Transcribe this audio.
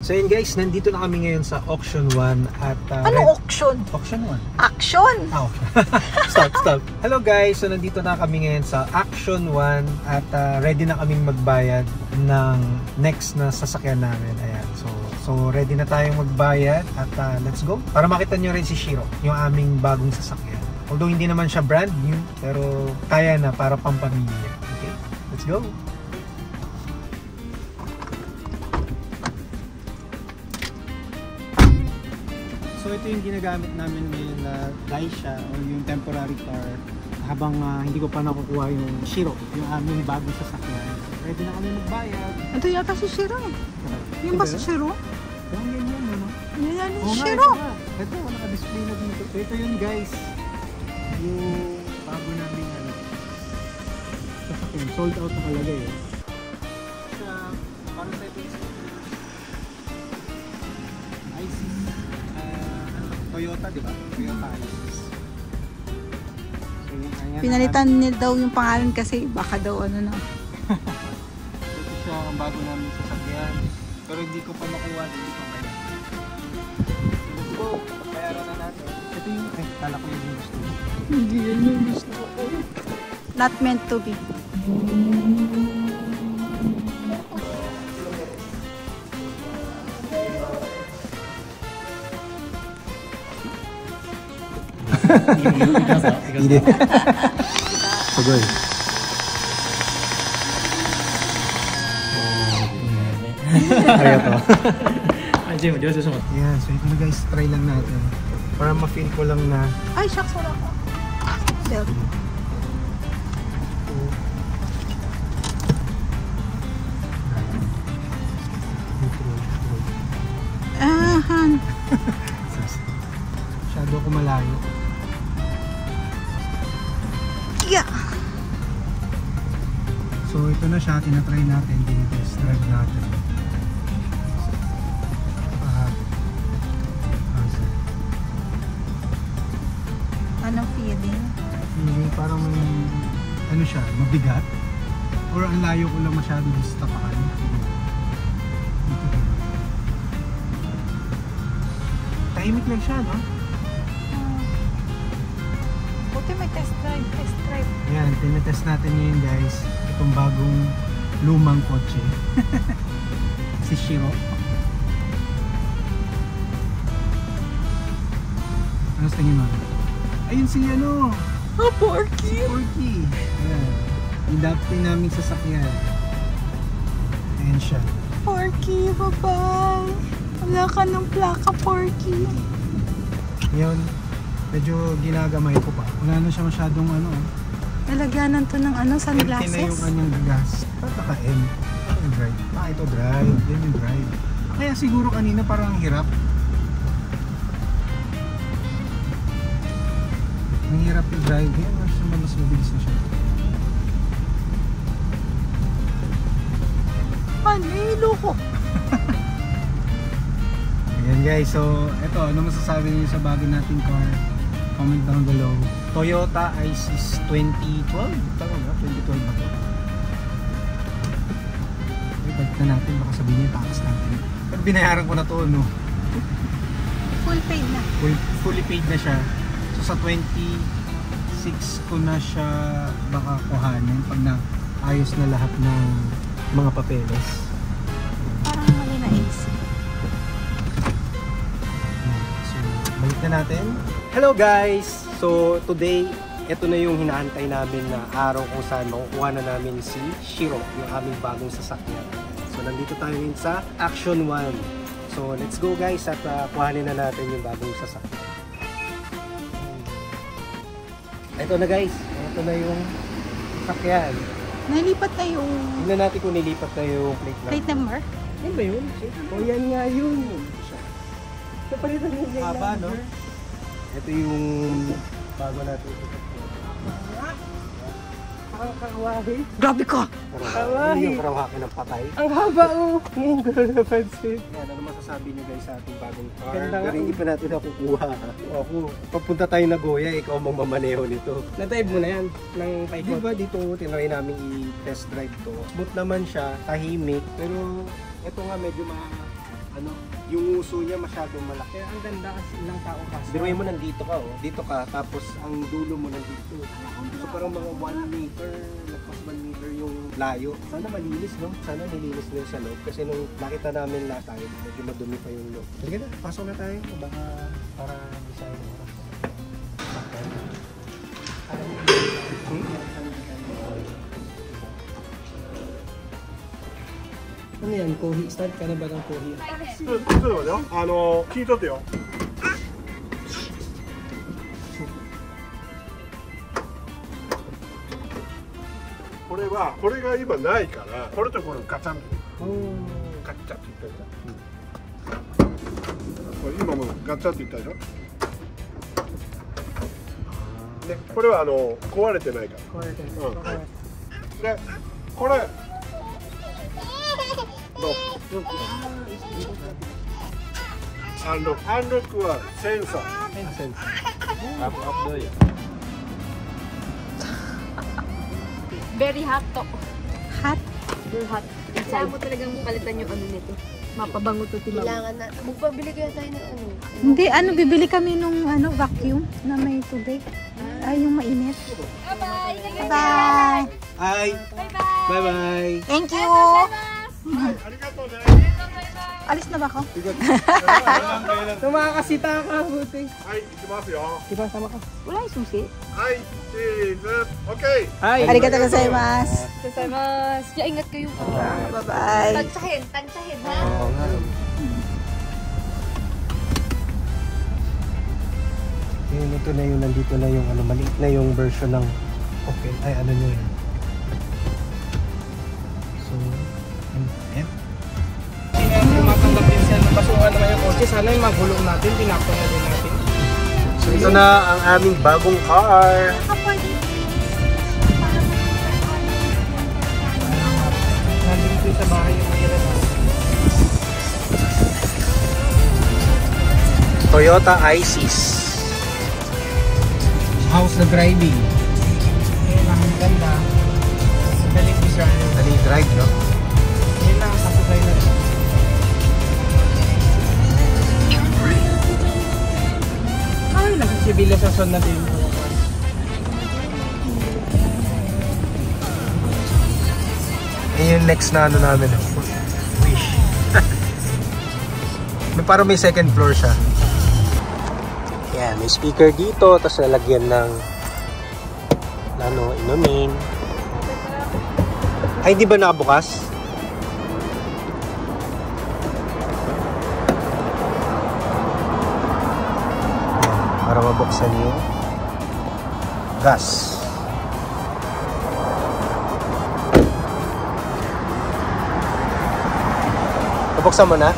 So yun guys, nandito na kami ngayon sa Auction 1 at ano auction? Auction 1? Action! Ah, okay. Stop. Hello guys, so nandito na kami ngayon sa Auction 1 at ready na kaming magbayad ng next na sasakyan namin. Ayan, so ready na tayong magbayad at let's go. Para makita nyo rin si Shiro, yung aming bagong sasakyan. Although hindi naman siya brand new, pero kaya na para pampamilya. Okay, let's go. So ito yung ginagamit namin ngayon na Daisha o yung temporary car habang hindi ko pa nakukuha yung Shiro, yung aming bagong sasakyan. Ready na kami magbayad. Ito yata si Shiro. Yung ba si Shiro? Yung ganyan, ano? Yan yung Shiro. Ito, naka-display na dito. So ito yun guys, yung bago namin sasakyan. Sold out na kalagay eh. Sa parang sa ito Toyota, di ba? Toyota Isis. So, pinalitan niya daw yung pangalan kasi baka daw ano na. Ito siya ang bago namin sasakyan. Pero hindi ko pa makuha, hindi ko kaya. Let's go! Bayaran na natin. Ito yung, kala ko yung gusto ko. Hindi yan yung gusto ko. Not meant to be. Sugoy. Ayaw to. Ayan, so ito na guys, try lang natin. Para ma-feel ko lang na Ay, shucks, wala ko. Sorry. Han. Masyado ko malayo. Yeah. So ito na siya, tinatry natin, tinitest drive natin. Anong feeling? Feeling parang may, ano siya, mabigat. Or ang layo ko lang masyado dito sa tapakan. Tahimik lang siya, no? Buti may test drive. Ayan, tinetest natin ngayon guys. Itong bagong lumang kotse. Si Shiro. Ano sa tingin mo? Ayun si ano! Ah, Porky! Porky! Ayan. Yung dati naming sasakyan. Ayan siya. Porky, bye-bye! Wala ka ng plaka, Porky. Ngayon, medyo ginagamay ko pa. Wala na siya masyadong ano. Nalagyanan to ng ano, Empty na sunglasses. yung kanyang gas. Ba't naka-M? Yung drive. Ito drive. Yan yung drive. Kaya siguro kanina parang hirap. Ang hirap yung drive. Yan, mas mabilis na siya. Panilo ko. Ayan guys, so eto, ano masasabi niyo sa bago nating car? Comment down below. Toyota Isis 2012? Tama ba? 2012 ba ito? Okay, balik na natin. Baka sabihin niya, takas natin. Pero binayaran ko na to, no? Full paid na. Fully paid na siya. So sa 26 ko na siya baka kuhanin pag naayos na lahat ng mga papeles. Parang mali na AC. So balik na natin. Hello guys! So today, ito na yung hinaantay namin na araw kung saan makukuha na namin si Shiro, yung aming bagong sasakyan. So nandito tayo ngayon sa Auction 1. So let's go guys at kuhanin na natin yung bagong sasakyan. Ito na guys, ito na yung sasakyan. Nalipat na yung Tignan natin kung nilipat na yung plate number. Yan ba yun? O yan nga yun. Kapalitan yung haba, no? Ito yung bago natin. Kawahi. Grabe ka! Kawahi. Yung karawakin ng patay. Ang haba oh! Ngayon ko na napansin. Yan, ano masasabi niyo guys sa ating bagong car? Ganda nga. Pero hindi pa natin nakukuha. Ako, pagpunta tayo Nagoya, ikaw ang mamamaneho nito. Na-dive mo na yan ng Di paikot. ba dito tinry namin i-test drive to? Smooth naman siya, tahimik. Pero ito nga medyo ano, yung uso niya masyadong malaki. Kaya ang ganda kasi ilang tao kasi. Biruin mo nandito ka, oh. Dito ka, tapos ang dulo mo nandito. So parang mga 1 meter, lagpas 1 meter yung layo. Sana malinis, no? Sana nilinis nila sa loob. Kasi nung nakita namin last time, medyo madumi pa yung loob. Sige na, pasok na tayo. Baka para design mo. Ano yan? Kohi? Start ka na ba ng kohi? ちょっと待ってよ。聞いとってよ。これはこれが今ないからこれとこれガチャンとガッチャって言ったでしょ、これ今もガチャって言ったでしょ、ね、これは壊れてないから、Correct. でこれどうアンロックはセンサー Very hot to. Hot? Very hot. Kailangan mo talagang palitan yung ano nito. Mapabango to tilaw. Kailangan na. Magpabili kaya tayo ng ano. Hindi, bibili kami nung vacuum na may tubig. Ay, yung mainit. Bye-bye! Bye! Hi! Bye-bye! Thank you! ありがとうね。 Alis na ba ako? Kung makakasita ka, buti. はい、行きますよ。 Diba, sama ka? Wala yung susi. はい、チーズ、オッケー。 Hi! Arigatou gozaimasu! Gozaimasu! Kaya ingat kayo. Bye-bye! Tansyahin ha? Oo nga. Yun, ito na yung nandito na yung maliit na yung version ng okay. Ay, ano nyo yun. So, ayan. Tumatanggap din siya ng basuhan naman yung kotse. Sana yung magulong natin, pinakto na din natin. So, ito na ang aming bagong car. Nandito sa bahay yung mahira na. Toyota Isis. How's the driving? Yun lang, ang ganda. Galing design. Dali drive, no? Yun lang, kasabay na rin. Ay, nagsibilisasyon na din. Yan yung next na ano namin. Wish. Parang may second floor siya. Yan, may speaker dito. Tapos lalagyan ng inumin. Ay, di ba nakabukas? Yan, para mabuksan yung gas. Buksan mo na.